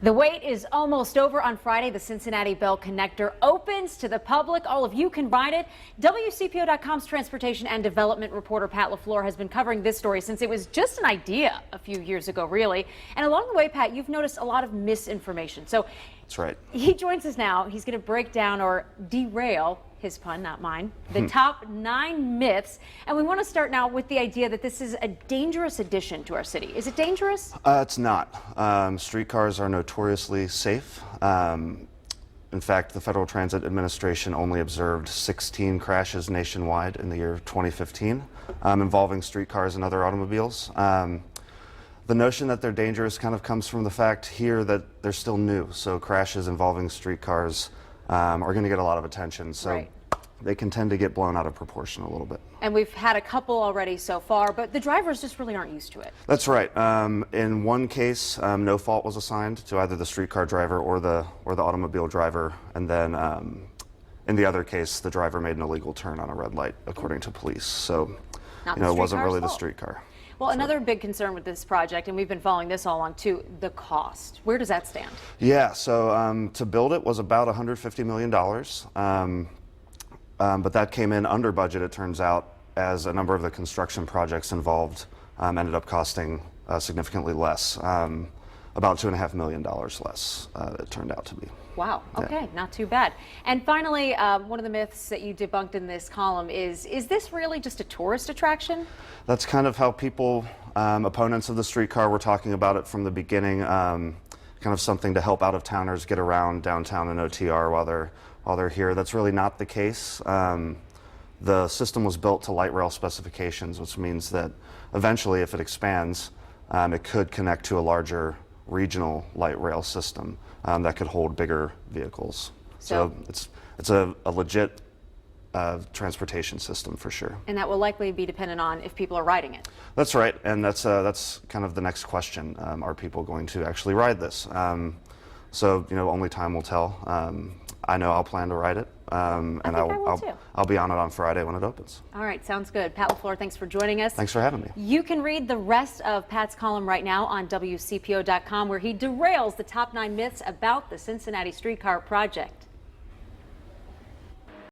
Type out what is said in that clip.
The wait is almost over. On Friday, the Cincinnati Bell Connector opens to the public. All of you can ride it. WCPO.com's transportation and development reporter Pat LaFleur has been covering this story since it was just an idea a few years ago, really. And along the way, Pat, you've noticed a lot of misinformation. So that's right. He joins us now. He's going to break down or derail, his pun, not mine, the top 9 myths. And we want to start now with the idea that this is a dangerous addition to our city. Is it dangerous? It's not. Streetcars are notoriously safe. In fact, the Federal Transit Administration only observed 16 crashes nationwide in the year 2015 involving streetcars and other automobiles. The notion that they're dangerous kind of comes from the fact here that they're still new. So crashes involving streetcars are going to get a lot of attention. So right. They can tend to get blown out of proportion a little bit. And we've had a couple already so far, but the drivers just really aren't used to it. That's right. In one case, no fault was assigned to either the streetcar driver or the automobile driver, and then in the other case, the driver made an illegal turn on a red light, according to police. So, it wasn't really the streetcar. Well, another big concern with this project, and we've been following this all along too, the cost. Where does that stand? Yeah, so to build it was about $150 million. But that came in under budget, it turns out, as a number of the construction projects involved ended up costing significantly less, about $2.5 million less, it turned out to be. Wow, okay, yeah. Not too bad. And finally, one of the myths that you debunked in this column is this really just a tourist attraction? That's kind of how people, opponents of the streetcar, were talking about it from the beginning, kind of something to help out-of-towners get around downtown and OTR while they're here. That's really not the case. The system was built to light rail specifications, which means that eventually, if it expands, it could connect to a larger regional light rail system that could hold bigger vehicles. So it's a legit transportation system for sure. And that will likely be dependent on if people are riding it. That's right, and that's kind of the next question. Are people going to actually ride this? So only time will tell. I know I'll plan to ride it, and I'll be on it on Friday when it opens. All right, sounds good. Pat LaFleur, thanks for joining us. Thanks for having me. You can read the rest of Pat's column right now on WCPO.com, where he derails the top 9 myths about the Cincinnati streetcar project.